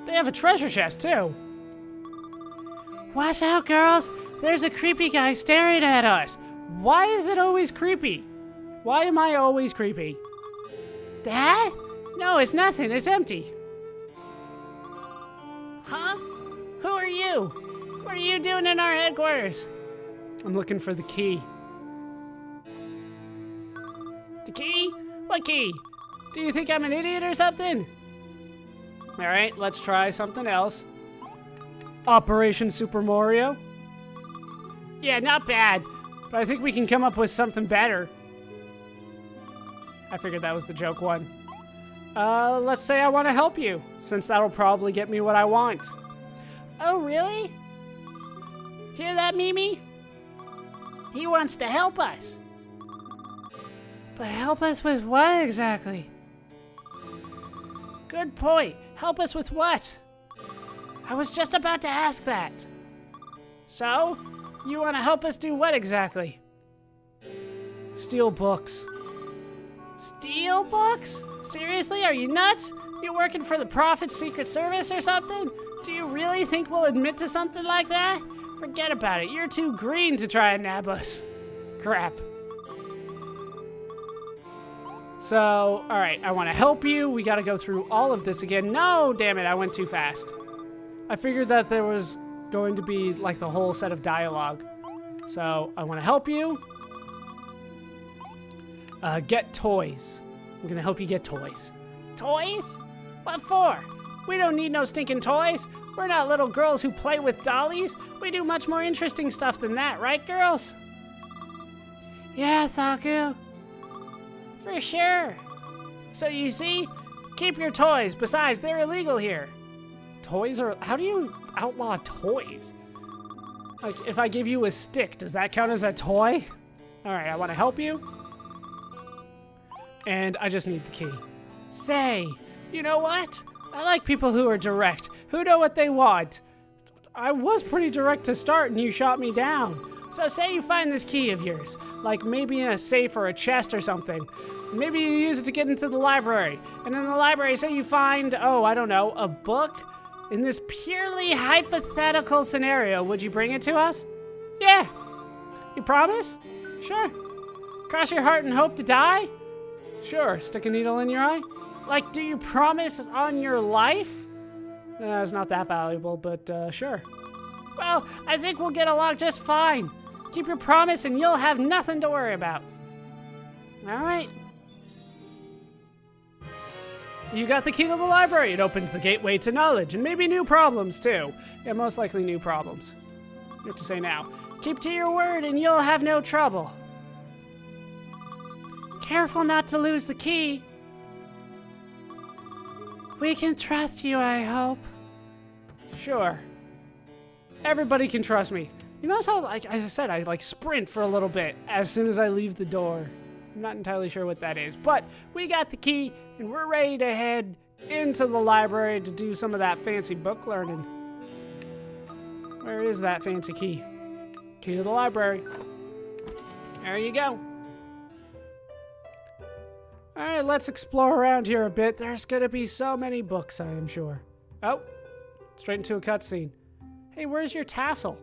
They have a treasure chest, too. Watch out, girls. There's a creepy guy staring at us. Why is it always creepy? Why am I always creepy? Dad? No, it's nothing. It's empty. Huh? Who are you? What are you doing in our headquarters? I'm looking for the key. The key? What key? Do you think I'm an idiot or something? Alright, let's try something else. Operation Super Mario? Yeah, not bad. But I think we can come up with something better. I figured that was the joke one. Let's say I want to help you, since that'll probably get me what I want. Oh, really? Hear that, Mimi? He wants to help us. But help us with what exactly? Good point. Help us with what? I was just about to ask that. So, you want to help us do what exactly? Steal books. Steal books? Seriously, are you nuts? You working for the Prophet's Secret Service or something? Do you really think we'll admit to something like that? Forget about it. You're too green to try and nab us. Crap. So, alright, I want to help you. We gotta go through all of this again. No, damn it, I went too fast. I figured that there was going to be like the whole set of dialogue. So, I want to help you. Get toys. I'm gonna help you get toys. Toys? What for? We don't need no stinking toys. We're not little girls who play with dollies. We do much more interesting stuff than that, right, girls? Yeah, Thaku. For sure. So you see, keep your toys. Besides, they're illegal here. Toys are... How do you outlaw toys? Like, if I give you a stick, does that count as a toy? Alright, I want to help you. And I just need the key. Say, you know what? I like people who are direct, who know what they want. I was pretty direct to start and you shot me down. So say you find this key of yours, like maybe in a safe or a chest or something. Maybe you use it to get into the library. And in the library, say you find, oh, I don't know, a book? In this purely hypothetical scenario, would you bring it to us? Yeah. You promise? Sure. Cross your heart and hope to die? Sure. Stick a needle in your eye? Like, do you promise on your life? It's not that valuable, but sure. Well, I think we'll get along just fine. Keep your promise and you'll have nothing to worry about. All right. You got the key to the library. It opens the gateway to knowledge and maybe new problems too. Yeah, most likely new problems. You have to say now. Keep to your word and you'll have no trouble. Careful not to lose the key. We can trust you, I hope. Sure. Everybody can trust me. You notice how, like as I said, I like sprint for a little bit as soon as I leave the door. I'm not entirely sure what that is, but we got the key and we're ready to head into the library to do some of that fancy book learning. Where is that fancy key? Key to the library. There you go. All right, let's explore around here a bit. There's gonna be so many books, I am sure. Oh, straight into a cutscene. Hey, where's your tassel?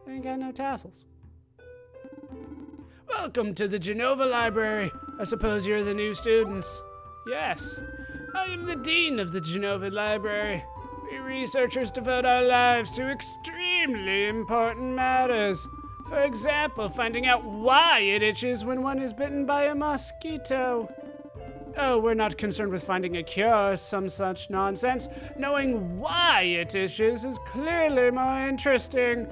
I ain't got no tassels. Welcome to the Genova Library. I suppose you're the new students. Yes, I am the dean of the Genova Library. We researchers devote our lives to extremely important matters. For example, finding out why it itches when one is bitten by a mosquito. Oh, we're not concerned with finding a cure or some such nonsense. Knowing why it itches is clearly more interesting.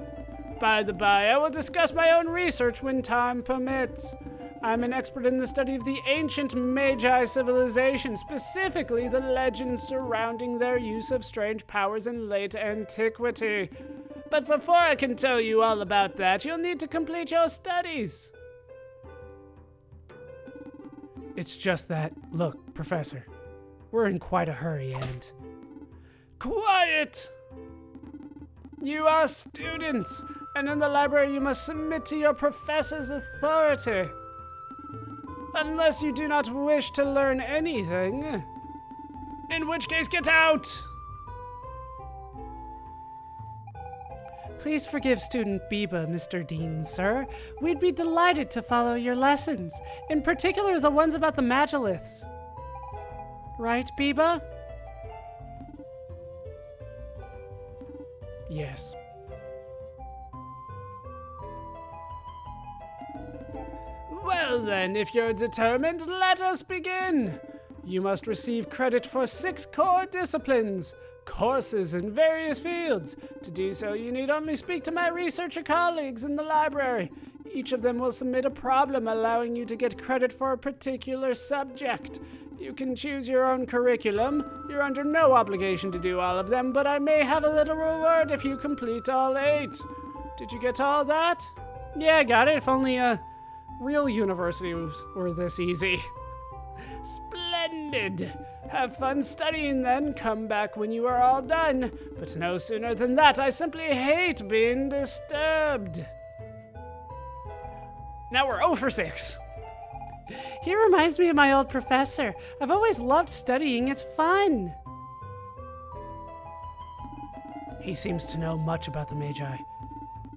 By the by, I will discuss my own research when time permits. I'm an expert in the study of the ancient Magi civilization, specifically the legends surrounding their use of strange powers in late antiquity. But before I can tell you all about that, you'll need to complete your studies. It's just that, look, Professor, we're in quite a hurry and... Quiet! You are students, and in the library you must submit to your professor's authority. Unless you do not wish to learn anything. In which case, get out! Please forgive student Biba, Mr. Dean, sir. We'd be delighted to follow your lessons, in particular the ones about the Magiliths. Right, Biba? Yes. Well then, if you're determined, let us begin. You must receive credit for 6 core disciplines, courses in various fields. To do so, you need only speak to my researcher colleagues in the library. Each of them will submit a problem allowing you to get credit for a particular subject. You can choose your own curriculum. You're under no obligation to do all of them, but I may have a little reward if you complete all 8. Did you get all that? Yeah, I got it. If only real universities were this easy. Splendid! Have fun studying then. Come back when you are all done. But no sooner than that, I simply hate being disturbed. Now we're 0 for 6. He reminds me of my old professor. I've always loved studying. It's fun. He seems to know much about the Magi.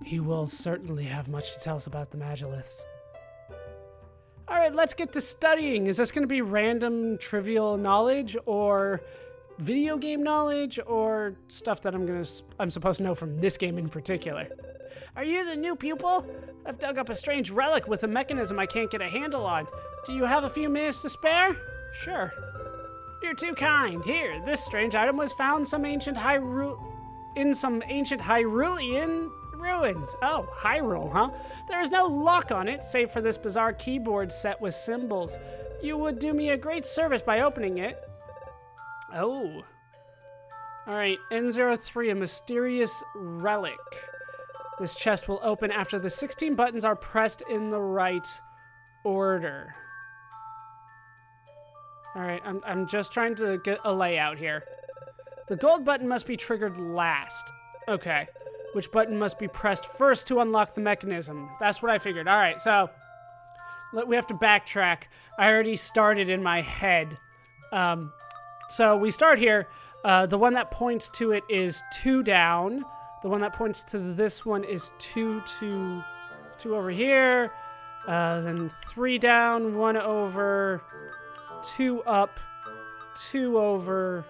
He will certainly have much to tell us about the Magiliths. All right, let's get to studying. Is this going to be random trivial knowledge or video game knowledge or stuff that I'm supposed to know from this game in particular? Are you the new pupil? I've dug up a strange relic with a mechanism I can't get a handle on. Do you have a few minutes to spare? Sure. You're too kind. Here, this strange item was found in some ancient Hyrulean ruins. Oh, Hyrule, huh? There is no lock on it, save for this bizarre keyboard set with symbols. You would do me a great service by opening it. Oh. Alright, N03, a mysterious relic. This chest will open after the 16 buttons are pressed in the right order. Alright, I'm just trying to get a layout here. The gold button must be triggered last. Okay. Which button must be pressed first to unlock the mechanism? That's what I figured. All right, so we have to backtrack. I already started in my head. So we start here. The one that points to it is 2 down. The one that points to this one is 2 over here. Then 3 down, 1 over, 2 up, 2 over,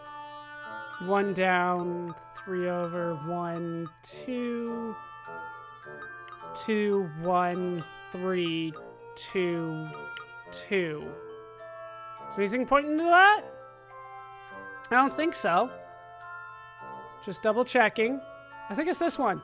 1 down, 3 over, 1, 2, 2, 1, 3, 2, 2. Is anything pointing to that? I don't think so. Just double checking. I think it's this one.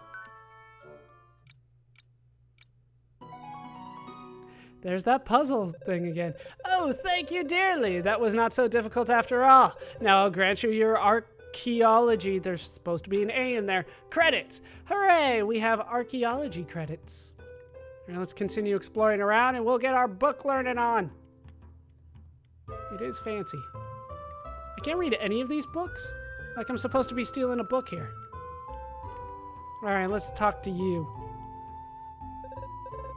There's that puzzle thing again. Oh, thank you dearly. That was not so difficult after all. Now I'll grant you your archaeology. There's supposed to be an A in there. Credits. Hooray, we have archaeology credits. Now let's continue exploring around and we'll get our book learning on. It is fancy. I can't read any of these books. Like I'm supposed to be stealing a book here. All right, let's talk to you.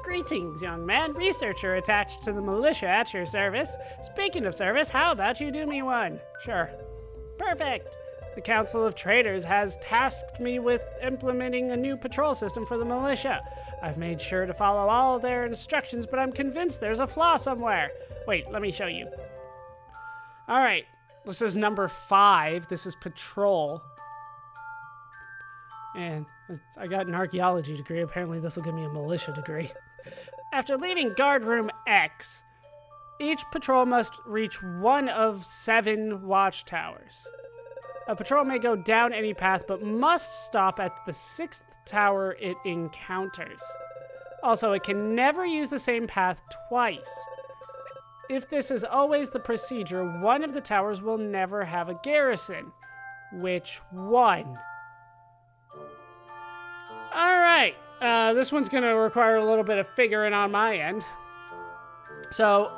Greetings, young man. Researcher attached to the militia at your service. Speaking of service, how about you do me one? Sure. Perfect. The Council of Traders has tasked me with implementing a new patrol system for the militia. I've made sure to follow all of their instructions, but I'm convinced there's a flaw somewhere. Wait, let me show you. All right, this is number 5. This is patrol. And I got an archaeology degree. Apparently this will give me a militia degree. After leaving guard room X, each patrol must reach one of 7 watchtowers. A patrol may go down any path, but must stop at the 6th tower it encounters. Also, it can never use the same path twice. If this is always the procedure, one of the towers will never have a garrison. Which one? All right, this one's gonna require a little bit of figuring on my end. So,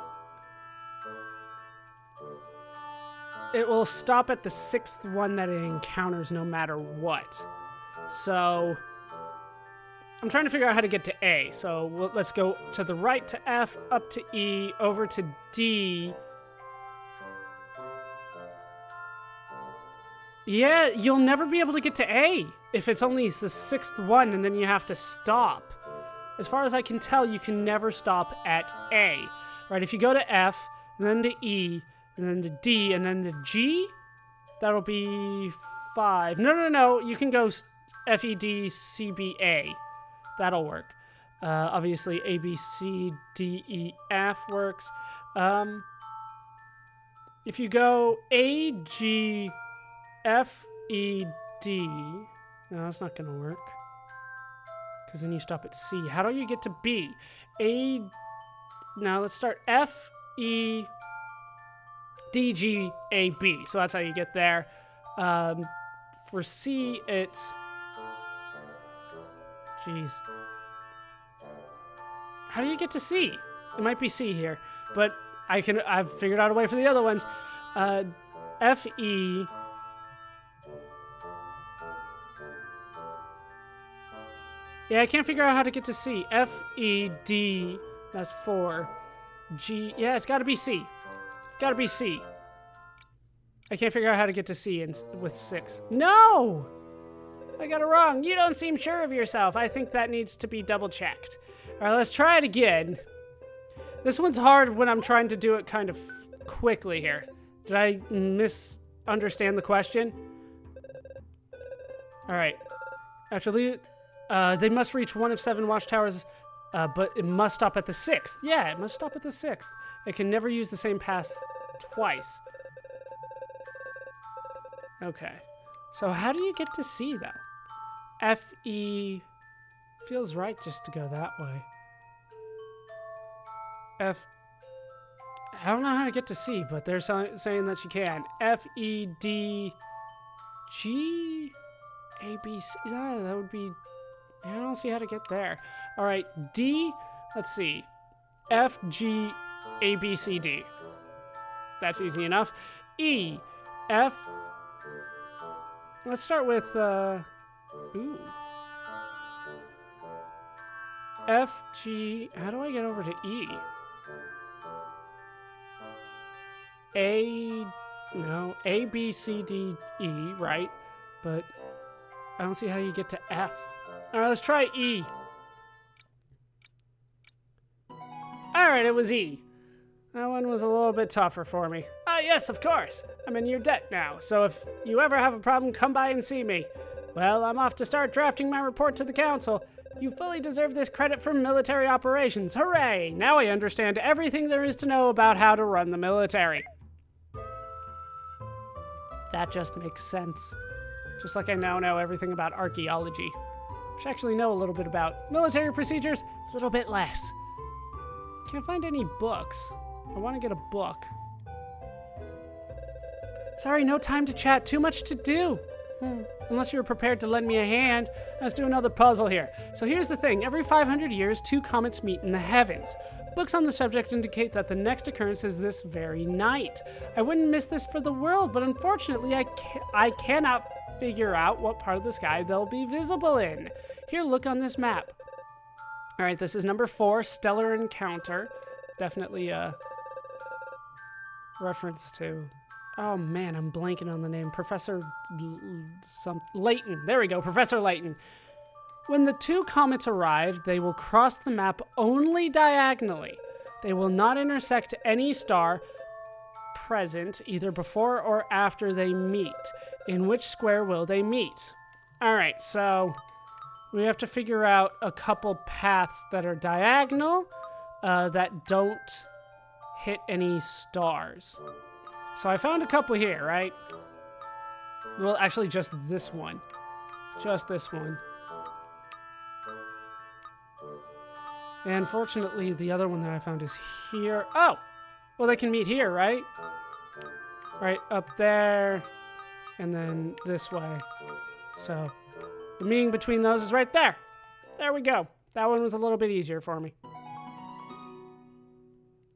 it will stop at the 6th one that it encounters no matter what. So, I'm trying to figure out how to get to A. So, let's go to the right to F, up to E, over to D. Yeah, you'll never be able to get to A if it's only the 6th one and then you have to stop. As far as I can tell, you can never stop at A. Right, if you go to F, and then to E, and then to D, and then to G, that'll be 5. No, you can go F, E, D, C, B, A. That'll work. Obviously, A, B, C, D, E, F works. If you go A, G, F, E, D, no, that's not going to work. Because then you stop at C. How do you get to B? Now let's start F, E, D, G, A, B. So that's how you get there. For C, it's... Jeez. How do you get to C? It might be C here, but I've figured out a way for the other ones. F, E... Yeah, I can't figure out how to get to C. F, E, D, that's 4. G, yeah, it's gotta be C. It's gotta be C. I can't figure out how to get to C with 6. No! I got it wrong. You don't seem sure of yourself. I think that needs to be double checked. All right, let's try it again. This one's hard when I'm trying to do it kind of quickly here. Did I misunderstand the question? All right. Actually, they must reach one of 7 watchtowers, but it must stop at the 6th. Yeah, it must stop at the 6th. It can never use the same path twice. Okay. So how do you get to C, though? F, E... Feels right just to go that way. F... I don't know how to get to C, but they're saying that you can. F, E, D... G... A, B, C... that would be... I don't see how to get there. All right, D... Let's see. F, G, A, B, C, D. That's easy enough. E... F... Let's start with, ooh. F, G, how do I get over to E? A, B, C, D, E, right? But I don't see how you get to F. All right, let's try E. All right, it was E. That one was a little bit tougher for me. Ah, yes, of course. I'm in your debt now, so if you ever have a problem, come by and see me. Well, I'm off to start drafting my report to the council. You fully deserve this credit for military operations. Hooray! Now I understand everything there is to know about how to run the military. That just makes sense. Just like I now know everything about archaeology. Which I actually know a little bit about. Military procedures, a little bit less. Can't find any books. I want to get a book. Sorry, no time to chat. Too much to do. Unless you're prepared to lend me a hand. Let's do another puzzle here. So here's the thing. Every 500 years, 2 comets meet in the heavens. Books on the subject indicate that the next occurrence is this very night. I wouldn't miss this for the world, but unfortunately, I cannot figure out what part of the sky they'll be visible in. Here, look on this map. All right, this is number 4, Stellar Encounter. Definitely a reference to... Oh man, I'm blanking on the name. Professor Layton. There we go, Professor Layton. When the 2 comets arrive, they will cross the map only diagonally. They will not intersect any star present, either before or after they meet. In which square will they meet? All right, so we have to figure out a couple paths that are diagonal, that don't hit any stars. So I found a couple here, right? Well, actually just this one. Just this one. And fortunately, the other one that I found is here. Oh! Well, they can meet here, right? Right up there. And then this way. So, the meeting between those is right there. There we go. That one was a little bit easier for me.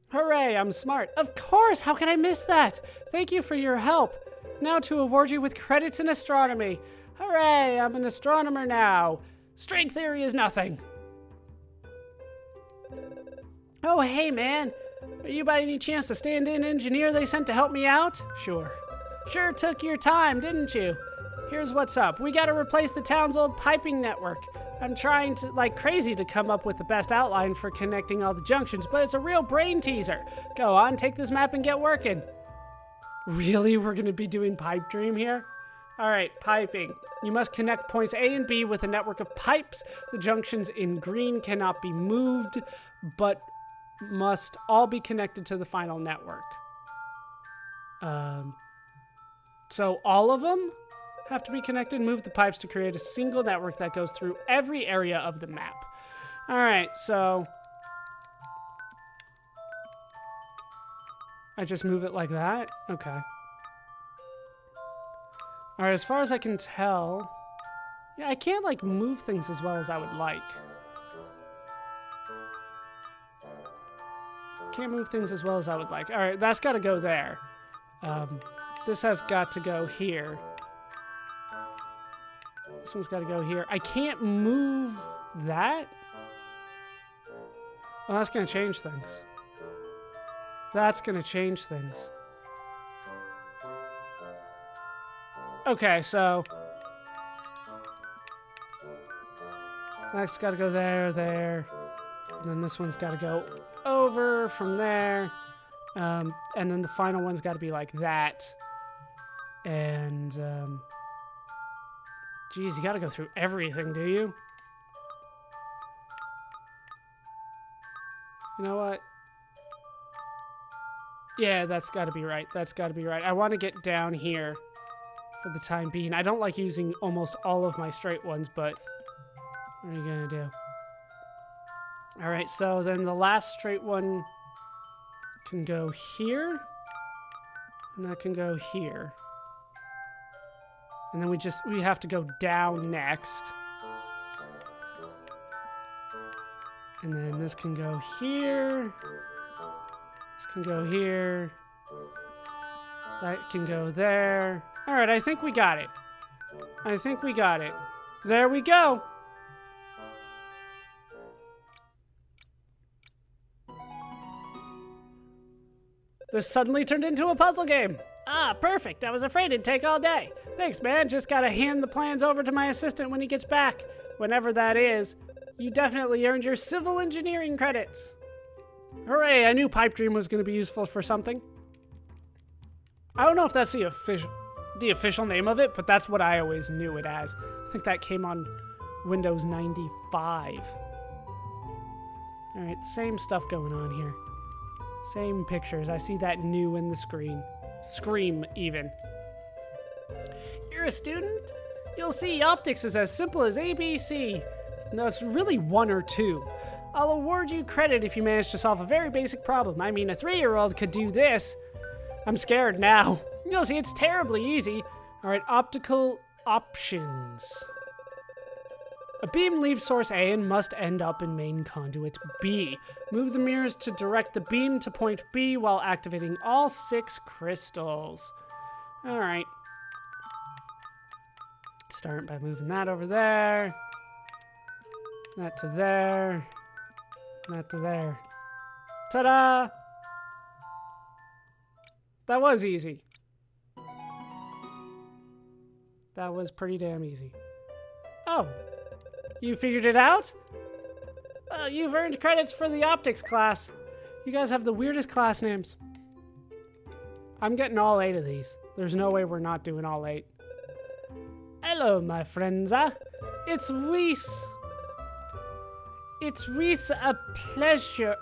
Hooray, I'm smart. Of course, how can I miss that? Thank you for your help. Now to award you with credits in astronomy. Hooray, I'm an astronomer now. String theory is nothing. Oh, hey man. Are you by any chance the stand-in engineer they sent to help me out? Sure. Sure took your time, didn't you? Here's what's up. We gotta replace the town's old piping network. I'm trying to, like crazy, to come up with the best outline for connecting all the junctions, but it's a real brain teaser. Go on, take this map and get working. Really? We're gonna be doing pipe dream here? All right, piping. You must connect points A and B with a network of pipes. The junctions in green cannot be moved, but must all be connected to the final network. So all of them have to be connected. Move the pipes to create a single network that goes through every area of the map. All right, so I just move it like that? Okay. All right, as far as I can tell, yeah, I can't like move things as well as I would like. Can't move things as well as I would like. All right, that's got to go there. This has got to go here. This one's got to go here. I can't move that. Well, that's going to change things. That's going to change things. Okay, so that's got to go there, there. And then this one's got to go over from there. And then the final one's got to be like that. And, geez, you got to go through everything, do you? You know what? Yeah, that's got to be right. That's got to be right. I want to get down here for the time being. I don't like using almost all of my straight ones, but what are you going to do? All right, so then the last straight one can go here, and that can go here. And then we have to go down next. And then this can go here. This can go here. That can go there. All right, I think we got it. I think we got it. There we go. This suddenly turned into a puzzle game. Ah, perfect. I was afraid it'd take all day. Thanks, man. Just gotta hand the plans over to my assistant when he gets back. Whenever that is. You definitely earned your civil engineering credits. Hooray, I knew Pipe Dream was gonna be useful for something. I don't know if that's the official name of it, but that's what I always knew it as. I think that came on Windows 95. All right, same stuff going on here. Same pictures. I see that new in the screen. Scream, even. You're a student? You'll see optics is as simple as ABC. No, it's really 1 or 2. I'll award you credit if you manage to solve a very basic problem. I mean, a 3-year-old could do this. I'm scared now. You'll see, it's terribly easy. All right, optical options. A beam leaves source A and must end up in main conduit B. Move the mirrors to direct the beam to point B while activating all 6 crystals. All right. Start by moving that over there. That to there. That to there. Ta-da! That was easy. That was pretty damn easy. Oh. You figured it out? Well, you've earned credits for the optics class. You guys have the weirdest class names. I'm getting all 8 of these. There's no way we're not doing all 8. Hello, my friends. It's Weiss. It's Weiss a pleasure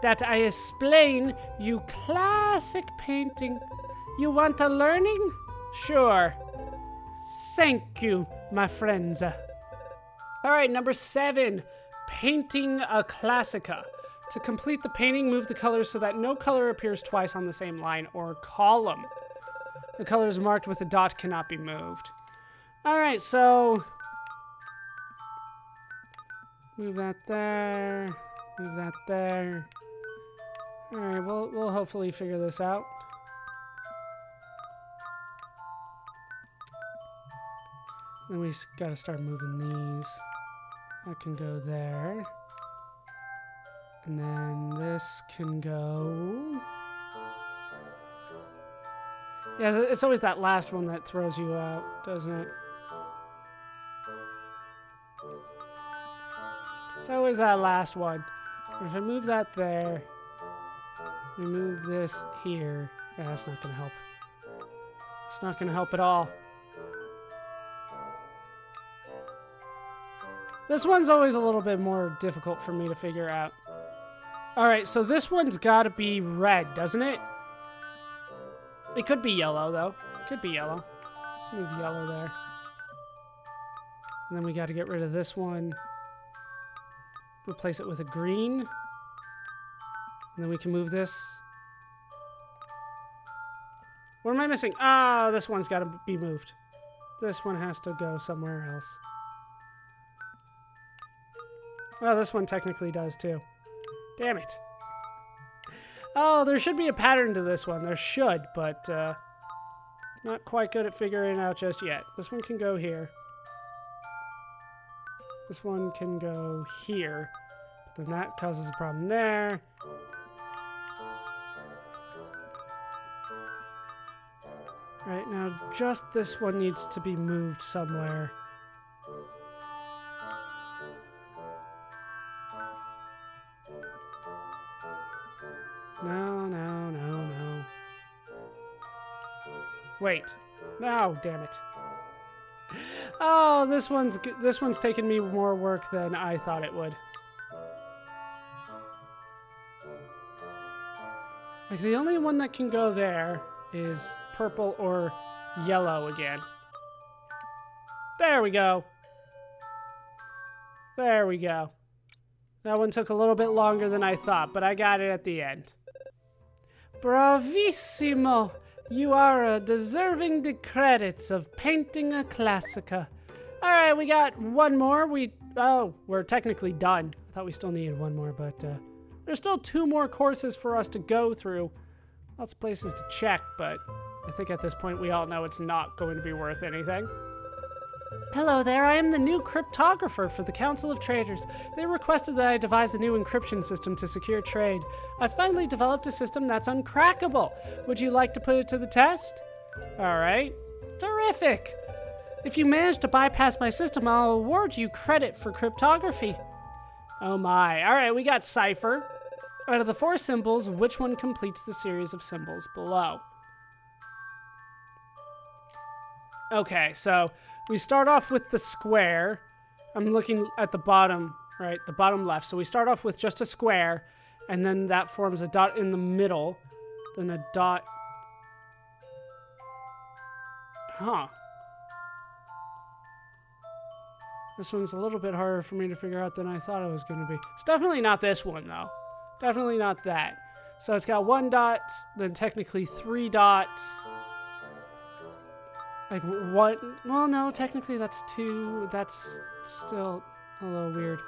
that I explain you classic painting. You want a learning? Sure. Thank you, my friends. All right, number 7, painting a classica. To complete the painting, move the colors so that no color appears twice on the same line or column. The colors marked with a dot cannot be moved. All right, so move that there, move that there. All right, we'll hopefully figure this out. Then we gotta start moving these. That can go there. And then this can go. Yeah, it's always that last one that throws you out, doesn't it? It's always that last one. But if I move that there, we move this here. Yeah, that's not going to help. It's not going to help at all. This one's always a little bit more difficult for me to figure out. Alright, so this one's got to be red, doesn't it? It could be yellow, though. It could be yellow. Let's move yellow there. And then we got to get rid of this one. Replace it with a green. And then we can move this. What am I missing? Ah, this one's got to be moved. This one has to go somewhere else. Well, this one technically does too. Damn it. Oh, there should be a pattern to this one. There should, but not quite good at figuring it out just yet. This one can go here. This one can go here. But then that causes a problem there. Right, now just this one needs to be moved somewhere. No, no, no, no. Wait. No, damn it. Oh, this one's taken me more work than I thought it would. Like, the only one that can go there is purple or yellow again. There we go. There we go. That one took a little bit longer than I thought, but I got it at the end. Bravissimo! You are deserving the credits of painting a classica. Alright, we got one more. We're technically done. I thought we still needed one more, but there's still 2 more courses for us to go through. Lots of places to check, but I think at this point we all know it's not going to be worth anything. Hello there, I am the new cryptographer for the Council of Traders. They requested that I devise a new encryption system to secure trade. I finally developed a system that's uncrackable. Would you like to put it to the test? Alright. Terrific! If you manage to bypass my system, I'll award you credit for cryptography. Oh my. Alright, we got cipher. Out of the 4 symbols, which one completes the series of symbols below? Okay, so we start off with the square. I'm looking at the bottom, right? The bottom left. So we start off with just a square, and then that forms a dot in the middle. Then a dot. Huh. This one's a little bit harder for me to figure out than I thought it was going to be. It's definitely not this one, though. Definitely not that. So it's got 1 dot, then technically 3 dots. Like, what? Well, no, technically that's 2. That's still a little weird.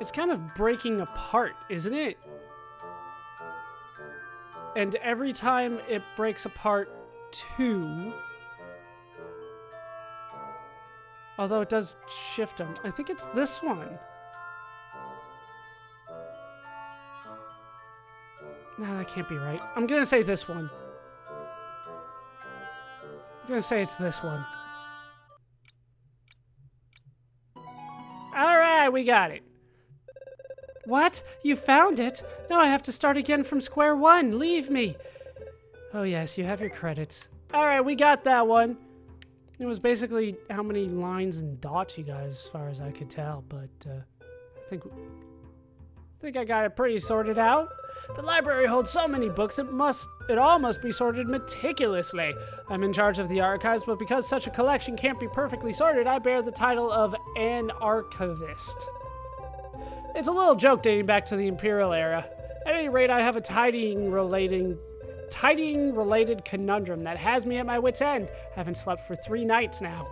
It's kind of breaking apart, isn't it? And every time it breaks apart 2... Although it does shift them. I think it's this one. No, that can't be right. I'm gonna say this one. I'm gonna say it's this one. Alright, we got it. What? You found it? Now I have to start again from square one. Leave me. Oh yes, you have your credits. Alright, we got that one. It was basically how many lines and dots you got as far as I could tell, but I think I got it pretty sorted out. The library holds so many books, it all must be sorted meticulously. I'm in charge of the archives, but because such a collection can't be perfectly sorted, I bear the title of an archivist. It's a little joke dating back to the Imperial era. At any rate, I have a tidying-related conundrum that has me at my wit's end. I haven't slept for 3 nights now.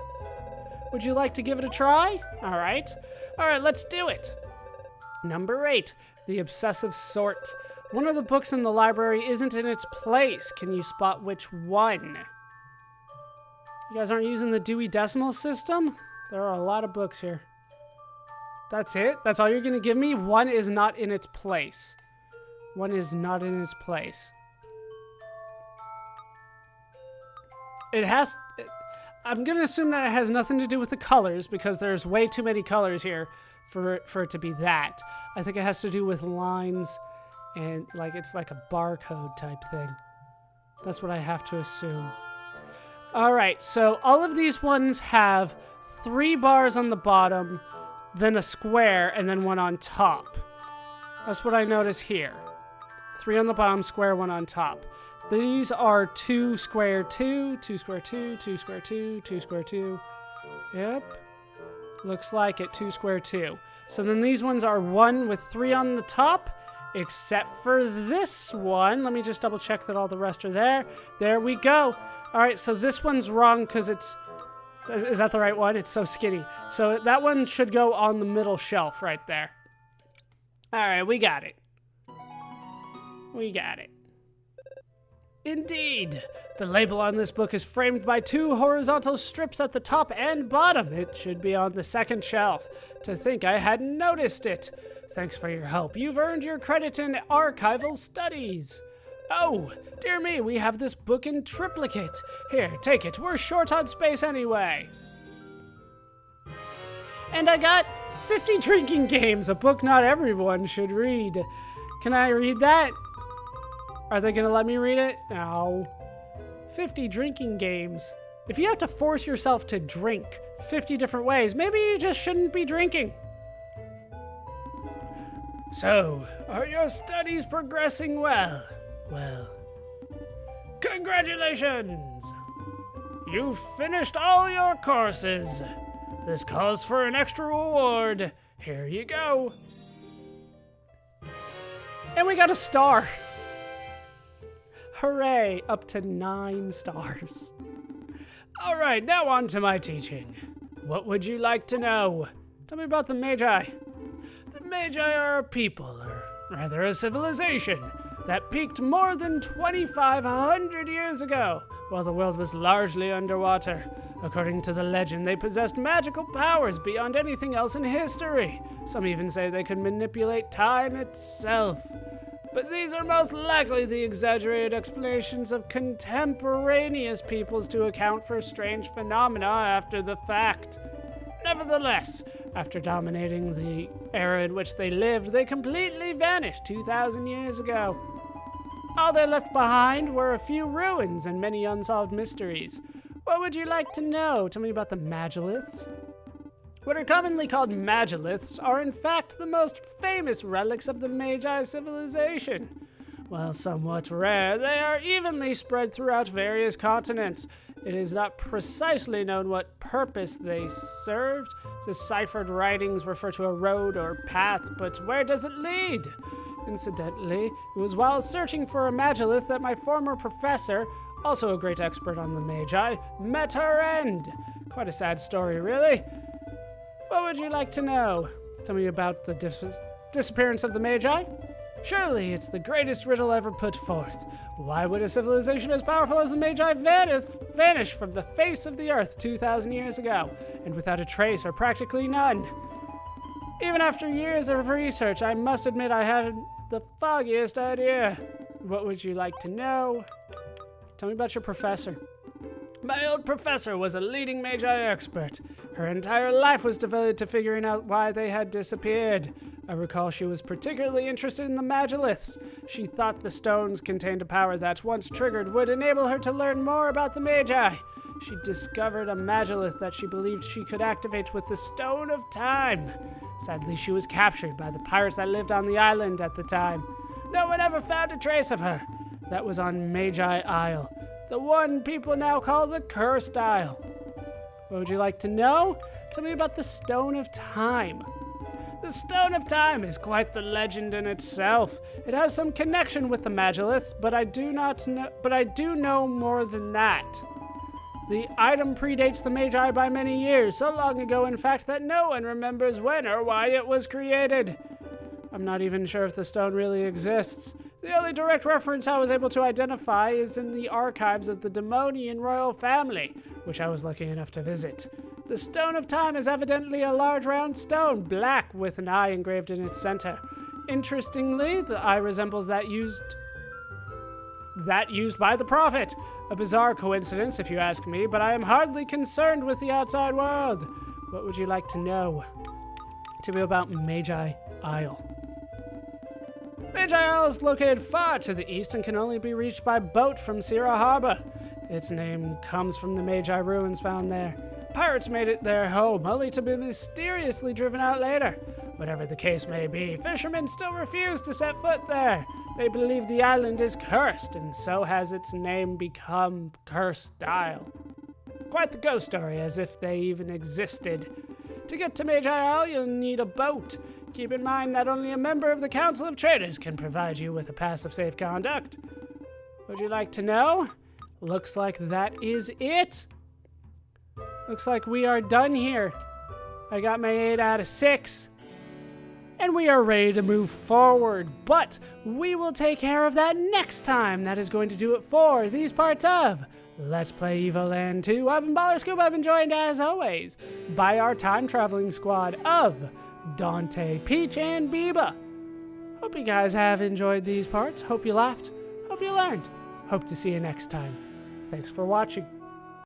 Would you like to give it a try? Alright, let's do it. Number 8, The Obsessive Sort. One of the books in the library isn't in its place. Can you spot which one? You guys aren't using the Dewey Decimal System? There are a lot of books here. That's it? That's all you're gonna give me? One is not in its place. One is not in its place. It has... I'm going to assume that it has nothing to do with the colors because there's way too many colors here for it to be that. I think it has to do with lines and like it's like a barcode type thing. That's what I have to assume. All right, so all of these ones have 3 bars on the bottom, then a square, and then one on top. That's what I notice here. 3 on the bottom, square, 1 on top. These are 2 square 2, 2 square 2, 2 square 2, 2 square 2. Yep. Looks like it, 2 square 2. So then these ones are 1 with 3 on the top, except for this one. Let me just double check that all the rest are there. There we go. All right, so this one's wrong because it's... Is that the right one? It's so skinny. So that one should go on the middle shelf right there. All right, we got it. We got it. Indeed. The label on this book is framed by 2 horizontal strips at the top and bottom. It should be on the second shelf. To think I hadn't noticed it. Thanks for your help. You've earned your credit in archival studies. Oh, dear me, we have this book in triplicate. Here, take it. We're short on space anyway. And I got 50 drinking games, a book not everyone should read. Can I read that? Are they gonna let me read it? No. 50 drinking games. If you have to force yourself to drink 50 different ways, maybe you just shouldn't be drinking. So, are your studies progressing well? Well, congratulations! You've finished all your courses. This calls for an extra reward. Here you go. And we got a star. Hooray, up to 9 stars. All right, now on to my teaching. What would you like to know? Tell me about the Magi. The Magi are a people, or rather a civilization, that peaked more than 2,500 years ago, while the world was largely underwater. According to the legend, they possessed magical powers beyond anything else in history. Some even say they could manipulate time itself. But these are most likely the exaggerated explanations of contemporaneous peoples to account for strange phenomena after the fact. Nevertheless, after dominating the era in which they lived, they completely vanished 2,000 years ago. All they left behind were a few ruins and many unsolved mysteries. What would you like to know? Tell me about the Magiliths. What are commonly called Magiliths are in fact the most famous relics of the Magi civilization. While somewhat rare, they are evenly spread throughout various continents. It is not precisely known what purpose they served. Deciphered writings refer to a road or path, but where does it lead? Incidentally, it was while searching for a Magilith that my former professor, also a great expert on the Magi, met her end. Quite a sad story, really. What would you like to know? Tell me about the disappearance of the Magi? Surely it's the greatest riddle ever put forth. Why would a civilization as powerful as the Magi vanish from the face of the earth 2,000 years ago, and without a trace or practically none? Even after years of research, I must admit I haven't the foggiest idea. What would you like to know? Tell me about your professor. My old professor was a leading Magi expert. Her entire life was devoted to figuring out why they had disappeared. I recall she was particularly interested in the Magiliths. She thought the stones contained a power that, once triggered, would enable her to learn more about the Magi. She discovered a Magilith that she believed she could activate with the Stone of Time. Sadly, she was captured by the pirates that lived on the island at the time. No one ever found a trace of her. That was on Magi Isle, the one people now call the Cursed Isle. What would you like to know? Tell me about the Stone of Time. The Stone of Time is quite the legend in itself. It has some connection with the Magiliths, but I do know more than that. The item predates the Magi by many years, so long ago in fact that no one remembers when or why it was created. I'm not even sure if the stone really exists. The only direct reference I was able to identify is in the archives of the Demonian royal family, which I was lucky enough to visit. The Stone of Time is evidently a large round stone, black with an eye engraved in its center. Interestingly, the eye resembles that used by the prophet. A bizarre coincidence, if you ask me, but I am hardly concerned with the outside world. What would you like to know? Tell me about Magi Isle. Magi Isle is located far to the east and can only be reached by boat from Sierra Harbor. Its name comes from the Magi ruins found there. Pirates made it their home, only to be mysteriously driven out later. Whatever the case may be, fishermen still refuse to set foot there. They believe the island is cursed, and so has its name become Cursed Isle. Quite the ghost story, as if they even existed. To get to Magi Isle, you'll need a boat. Keep in mind that only a member of the Council of Traders can provide you with a pass of safe conduct. Would you like to know? Looks like that is it. Looks like we are done here. I got my 8 out of 6. And we are ready to move forward, but we will take care of that next time. That is going to do it for these parts of Let's Play Evoland 2. I've been Baller Scoop. I've been joined, as always, by our time-traveling squad of Dante, Peach, and Biba. Hope you guys have enjoyed these parts. Hope you laughed. Hope you learned. Hope to see you next time. Thanks for watching.